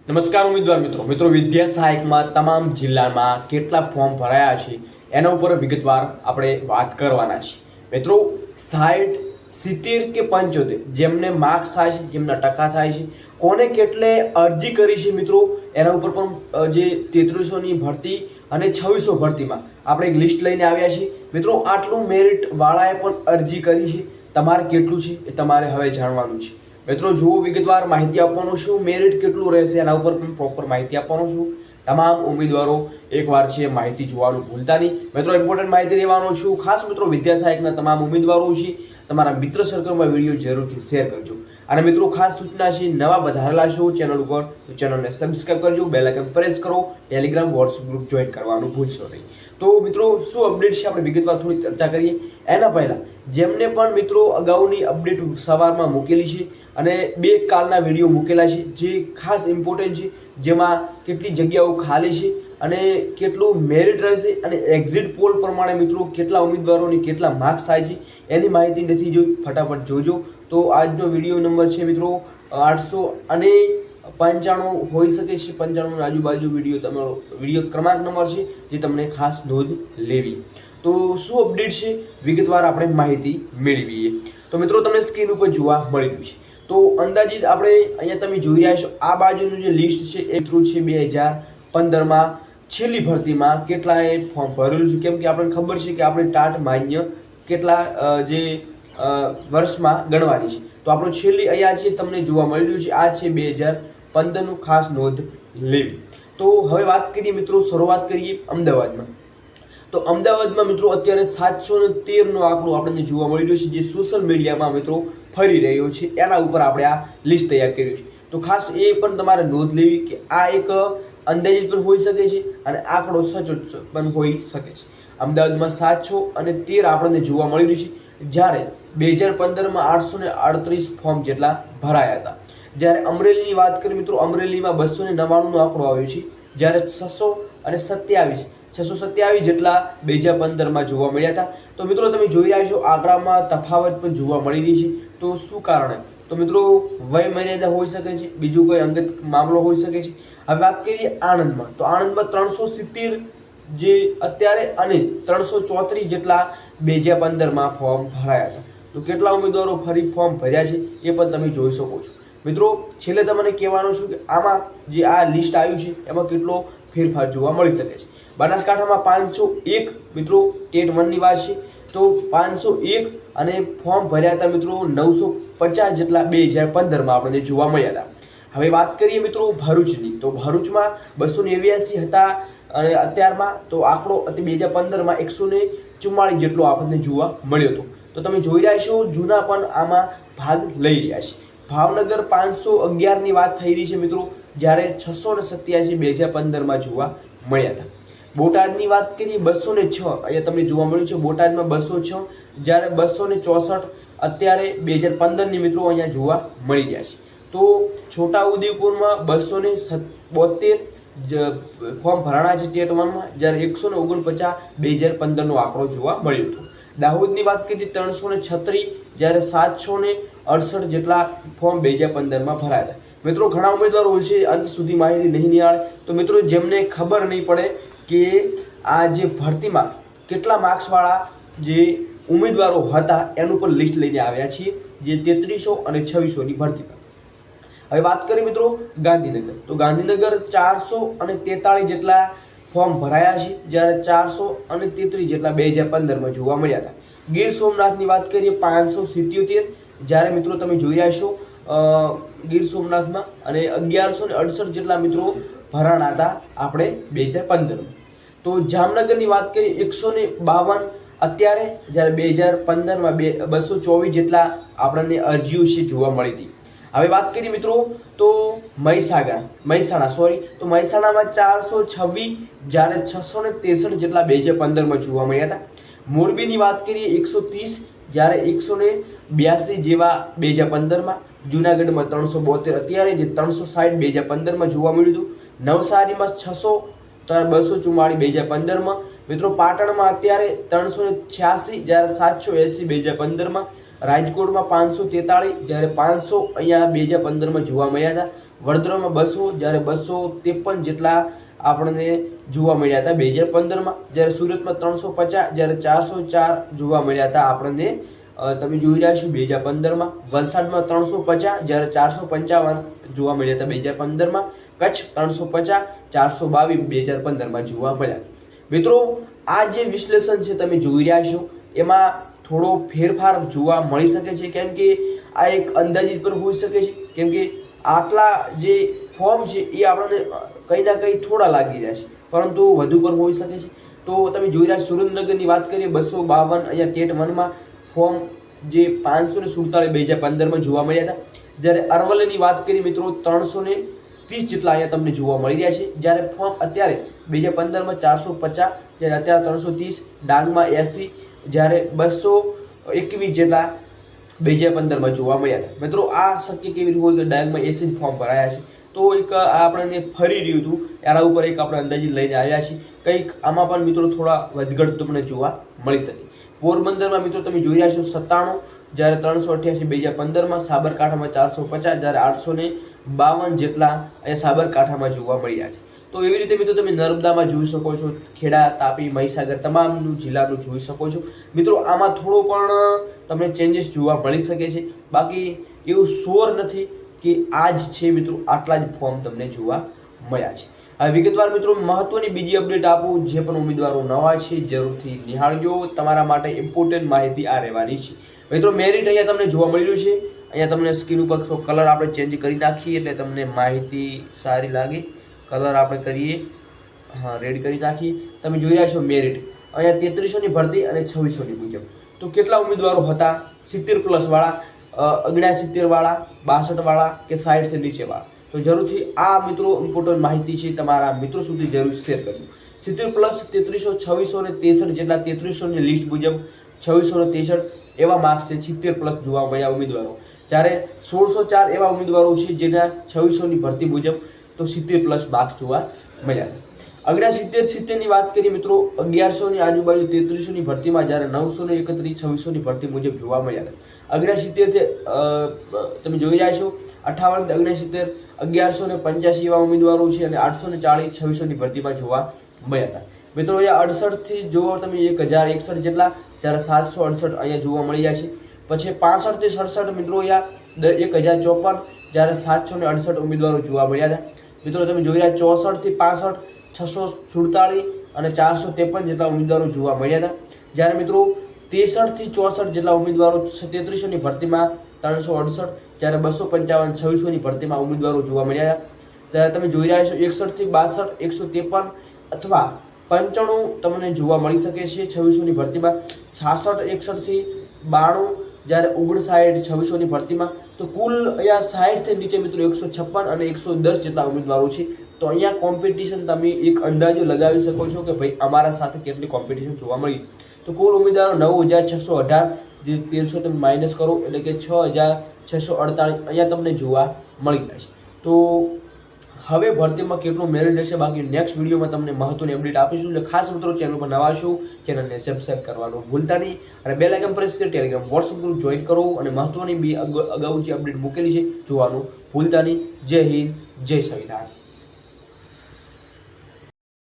નમસ્કાર ઉમેદવાર મિત્રો વિદ્યા સહાયકમાં તમામ જિલ્લામાં કેટલા ફોર્મ ભરાયા છે એના ઉપર વિગતવાર આપણે વાત કરવાના છે મિત્રો 60 70 કે 75 જેમને માર્ક્સ થાય છે જેમના ટકા થાય છે કોને કેટલે અરજી કરી છે મિત્રો એના ઉપર પણ જે 3300 ની ભરતી અને 2600 ભરતીમાં આપણે એક લિસ્ટ લઈને આવ્યા છીએ મિત્રો આટલું મેરિટ વાળાએ પણ અરજી કરી છે તમારે કેટલું છે એ તમારે હવે જાણવાનું છે મિત્રો જુઓ વિગતવાર માહિતી આપવાનું છું મેરિટ કેટલું રહેશે એના ઉપર પણ પ્રોપર માહિતી આપવાનું છું તમામ ઉમેદવારો એકવાર છે માહિતી જોવાનું ભૂલતા નહીં મિત્રો ઇમ્પોર્ટન્ટ માહિતી લેવાનો છું ખાસ મિત્રો વિદ્યા સહાયકના તમામ ઉમેદવારો છે તમારા મિત્ર સર્કલમાં વિડીયો જરૂરથી શેર કરજો અને મિત્રો ખાસ સૂચના છે નવા વધારેલા છો ચેનલ ઉપર તો ચેનલને સબસ્ક્રાઇબ કરજો બેલ આઇકન પ્રેસ કરો ટેલિગ્રામ વોટ્સએપ ગ્રુપ જોઈન કરવાનું ભૂલશો નહીં તો મિત્રો શું અપડેટ છે આપણે વિગતવાર થોડી ચર્ચા કરીએ એના પહેલા જેમને પણ મિત્રો અગાઉની અપડેટ સવારમાં મૂકેલી છે અને બે કાલના વિડીયો મૂકેલા છે જે ખાસ ઇમ્પોર્ટન્ટ છે જેમાં કેટલી જગ્યાઓ ખાલી છે અને કેટલું મેરિટ રહેશે અને એક્ઝિટ પોલ પ્રમાણે મિત્રો કેટલા ઉમેદવારોની કેટલા માર્ક્સ થાય છે એની માહિતી નથી જોઈ ફટાફટ જોજો તો આજનો વિડીયો નંબર છે મિત્રો 895 હોઈ શકે છે 95 આજુબાજુ વિડીયો તમારો વિડીયો ક્રમાંક નંબર છે જે તમને ખાસ નોંધ લેવી તો શું અપડેટ છે વિગતવાર આપણે માહિતી મેળવીએ તો મિત્રો તમને સ્ક્રીન ઉપર જોવા મળી રહ્યું છે તો અંદાજિત આપણે અહીંયા તમે જોઈ રહ્યા છો આ બાજુનું જે લિસ્ટ છે એ થ્રુ છે 2015માં છેલ્લી ભરતીમાં કેટલાએ ફોર્મ ભરેલું છે કેમ કે આપણને ખબર છે કે આપણે ટાટ માન્ય કેટલા જે વર્ષમાં ગણવાની છે તો આપણું છેલ્લી અહીંયા છે તમને જોવા મળી રહ્યું છે આ છે 2015નું ખાસ નોંધ લેવી તો હવે વાત કરીએ મિત્રો શરૂઆત કરીએ અમદાવાદમાં તો અમદાવાદમાં મિત્રો અત્યારે 713 નો આંકડો આપણને જોવા મળી રહ્યો છે જે સોશિયલ મીડિયામાં મિત્રો ફરી રહ્યો છે એના ઉપર આપણે આ લિસ્ટ તૈયાર કર્યું છે તો ખાસ એ પણ તમારે નોંધ લેવી કે આ એક અંદાજિત પણ હોઈ શકે છે અને આંકડો સચોટ પણ હોઈ શકે છે અમદાવાદમાં 713 આપણને જોવા મળી રહ્યું છે જ્યારે 2015માં 838 ફોર્મ જેટલા ભરાયા હતા જ્યારે અમરેલીની વાત કરીએ મિત્રો અમરેલીમાં 299 નો આંકડો આવ્યો છે જ્યારે 627 જેટલા 2015માં જોવા મળ્યા હતા તો મિત્રો તમે જોઈ રહ્યા છો આંકડામાં તફાવત પણ જોવા મળી રહી છે તો શું કારણે તો મિત્રો વય મર્યાદા હોઈ શકે છે બીજું કોઈ અંગત મામલો હોઈ શકે છે હવે વાત કરીએ આણંદમાં તો આણંદમાં 370 જે અત્યારે અને 334 જેટલા 2015માં ફોર્મ ભરાયા હતા તો કેટલા ઉમેદવારો ફરી ફોર્મ ભર્યા છે એ પણ તમે જોઈ શકો છો મિત્રો છેલ્લે તમને કહેવાનું છું કે આમાં જે આ લિસ્ટ આવ્યું છે એમાં કેટલો ફેરફાર જોવા મળી શકે છે બનાસકાંઠામાં 501 મિત્રો ટેટ 1 ની વાત છે તો 501 અને ફોર્મ ભર્યા હતા મિત્રો 950 જેટલા 2015માં આપણને જોવા મળ્યા હતા હવે વાત કરીએ મિત્રો ભરૂચની તો ભરૂચમાં 289 હતા અને અત્યારમાં તો આંકડો 2015માં 144 જેટલો આપણને જોવા મળ્યો હતો તો તમે જોઈ રહ્યા છો જૂના પણ આમાં ભાગ લઈ રહ્યા છે ભાવનગર 511 ની વાત થઈ રહી છે મિત્રો જ્યારે 687 2015માં જોવા મળ્યા હતા બોટાદની વાત કરીએ 206 અહીંયા તમને જોવા મળ્યું છે બોટાદમાં 206 જ્યારે 264 અત્યારે 2015 ની મિત્રો અહીંયા જોવા મળી રહ્યા છે તો છોટાઉદેપુરમાં 272 ફોર્મ ભરાણા છે ટેટ 1 માં જ્યારે 149 2015 નો આંકડો જોવા મળ્યો હતો દાહોદની વાત કરીએ 336 જ્યારે 768 જેટલા ફોર્મ 2015માં ભરાયા હતા મિત્રો ઘણા ઉમેદવારો હોય છે અંત સુધી માહિતી નહીં નિહાળે તો મિત્રો જેમને ખબર નહીં પડે કે આ જે ભરતીમાં કેટલા માર્ક્સ વાળા જે ઉમેદવારો હતા એનું પણ લિસ્ટ લઈને આવ્યા છીએ જે 3300 અને 2600 ની ભરતીમાં હવે વાત કરીએ મિત્રો ગાંધીનગર તો ગાંધીનગર 443 જેટલા ફોર્મ ભરાયા છે જ્યારે 433 જેટલા 2015માં જોવા મળ્યા હતા ગીર સોમનાથની વાત કરીએ 577 જ્યારે મિત્રો તમે જોઈ રહ્યા છો ગીર સોમનાથમાં અને 1168 જેટલા મિત્રો ભરાણા હતા આપણે 2015માં તો જામનગરની વાત કરીએ 152 અત્યારે જ્યારે 2015માં 224 જેટલા આપણને અરજીઓ છે જોવા મળી હતી હવે વાત કરીએ મિત્રો તો મહેસાણામાં 426 જ્યારે 663 જેટલા 2015માં જોવા મળ્યા હતા મોરબીની વાત કરીએ 130 જ્યારે 182 જેવા 2015માં જુનાગઢમાં 372 અત્યારે જે 360 2015માં જોવા મળ્યું હતું નવસારીમાં 244 2015માં મિત્રો પાટણમાં અત્યારે 386 જ્યારે 780 2015માં રાજકોટમાં 543 જ્યારે 500 અહીંયા 2015માં જોવા મળ્યા હતા વડોદરામાં 200, જ્યારે 253 જેટલા આપણને જોવા મળ્યા હતા 2015માં, જ્યારે સુરતમાં 350, જ્યારે 404 જોવા મળ્યા હતા આપણને તમે જોઈ રહ્યા છો 2015માં, વલસાડમાં 350, જ્યારે 455 જોવા મળ્યા હતા 2015માં, કચ્છ 350, 422 2015માં જોવા મળ્યા. મિત્રો આ જે વિશ્લેષણ છે તમે જોઈ રહ્યા છો એમાં થોડો ફેરફાર જોવા મળી શકે છે, કેમ કે આ એક અંદાજિત પણ હોઈ શકે છે, કેમ કે આટલા જે ફોર્મ છે એ આપણને કંઈ ના કંઈ થોડા લાગી રહ્યા છે, પરંતુ વધુ પણ હોઈ શકે છે. તો તમે જોઈ રહ્યા સુરેન્દ્રનગરની વાત કરીએ 252 અહીંયા ટેટ 1માં ફોર્મ જે 547 2015માં જોવા મળ્યા હતા. જ્યારે અરવલ્લીની વાત કરીએ મિત્રો 330 જેટલા અહીંયા તમને જોવા મળી રહ્યા છે, જ્યારે ફોર્મ અત્યારે 2015માં 450, જ્યારે અત્યારે 330, ડાંગમાં 80, જ્યારે 221 જેટલા 2015માં જોવા મળ્યા હતા. મિત્રો આ શક્ય કેવી રીતે હોય કે ડાંગમાં 80 ફોર્મ ભરાયા છે, તો એક આપણને ફરી રહ્યું હતું એના ઉપર એક આપણે અંદાજિત લઈને આવ્યા છીએ. કંઈક આમાં પણ મિત્રો થોડા વધઘટ તમને જોવા મળી શકે. પોરબંદરમાં મિત્રો તમે જોઈ રહ્યા છો 97, જ્યારે 388 2015માં, સાબરકાંઠામાં 450, જ્યારે 852 જેટલા અહીંયા સાબરકાંઠામાં જોવા મળી રહ્યા છે. તો એવી રીતે મિત્રો તમે નર્મદામાં જોઈ શકો છો, ખેડા, તાપી, મહીસાગર તમામનું જિલ્લાનું જોઈ શકો છો. મિત્રો આમાં થોડો પણ તમને ચેન્જીસ જોવા મળી શકે છે, બાકી એવું શ્યોર નથી કે આ જ છે મિત્રો આટલા જ ફોર્મ તમને જોવા મળ્યા છે. હવે વિગતવાર મિત્રો મહત્વની બીજી અપડેટ આપું, જે પણ ઉમેદવારો નવા છે જરૂરથી નિહાળજો, તમારા માટે ઇમ્પોર્ટન્ટ માહિતી આ રહેવાની છે. મિત્રો મેરિટ અહીંયા તમને જોવા મળી રહ્યું છે, અહીંયા તમને સ્ક્રીન ઉપર કલર આપણે ચેન્જ કરી નાખીએ એટલે તમને માહિતી સારી લાગે. કલર આપણે કરીએ, હા રેડ કરી નાખીએ. તમે જોઈ રહ્યા છો મેરિટ અહીંયા 3300ની ભરતી અને 2600ની મુજબ. તો કેટલા ઉમેદવારો હતા? 70+ વાળા, 69 વાળા, 62 વાળા કે 60 થી નીચે વાળા. તો જરૂરથી આ મિત્રો ઇમ્પોર્ટન્ટ માહિતી છે તમારા મિત્રો સુધી જરૂર શેર કરજો. 70+, 3300, 2663 જેટલા 3300ની લિસ્ટ મુજબ 2663 એવા માર્ક્સ છે 70+ જોવા મળ્યા ઉમેદવારો, જ્યારે 1604 એવા ઉમેદવારો છે જેના 2600ની ભરતી મુજબ તો 70+ માર્ક્સ જોવા મળ્યા. 69-70ની વાત કરીએ મિત્રો 1100ની આજુબાજુ 3300ની ભરતીમાં, જ્યારે 931 2600ની ભરતી મુજબ જોવા મળ્યા. 69 તમે જોઈ રહ્યા છો 58, 69, 1185 એવા ઉમેદવારો છે અને 840 2600ની ભરતીમાં જોવા મળ્યા હતા. મિત્રો અહીંયા 68 થી જોવો તમે 1061 જેટલા, જ્યારે 768 અહીંયા જોવા મળી રહ્યા છે. પછી 65 થી 67 મિત્રો અહીંયા 1054, જ્યારે 768 ઉમેદવારો જોવા મળ્યા હતા. મિત્રો તમે જોઈ રહ્યા 64 થી 65, 647 અને 453 જેટલા ઉમેદવારો જોવા મળ્યા હતા. જ્યારે મિત્રો 63 થી 64 જેટલા ઉમેદવારો 3300ની ભરતીમાં 368, જ્યારે 255 2600ની ભરતીમાં ઉમેદવારો જોવા મળ્યા હતા. ત્યારે તમે જોઈ રહ્યા છો 61 થી 62, 153 અથવા 95 તમને જોવા મળી શકે છે 2600ની ભરતીમાં, 66, 61 થી 92, જ્યારે 59 2600ની ભરતીમાં. તો કુલ અહીંયા 60 થી નીચે મિત્રો 156 અને 110 જેટલા ઉમેદવારો છે. તો અહીંયા કોમ્પિટિશન તમે એક અંદાજો લગાવી શકો છો કે ભાઈ અમારા સાથે કેટલી કોમ્પિટિશન જોવા મળી. તો કુલ ઉમેદવારો 9618, જે 1300 તમે માઇનસ કરો એટલે કે 6648 અહીંયા તમને જોવા મળી જાય છે. તો હવે ભરતીમાં કેટલું મેરિટ રહેશે બાકી નેક્સ્ટ વિડીયોમાં તમને મહત્વની અપડેટ આપીશું. એટલે ખાસ મિત્રો ચેનલ પર નવા છો ચેનલને સબસ્ક્રાઇબ કરવાનું ભૂલતા નહીં અને બેલ આઇકન પ્રેસ કરી ટેલિગ્રામ વોટ્સઅપ ગ્રુપ જોઈન કરો અને મહત્વની અગાઉ જે અપડેટ મૂકેલી છે જોવાનું ભૂલતા નહીં. જય હિન્દ, જય સંવિધાન.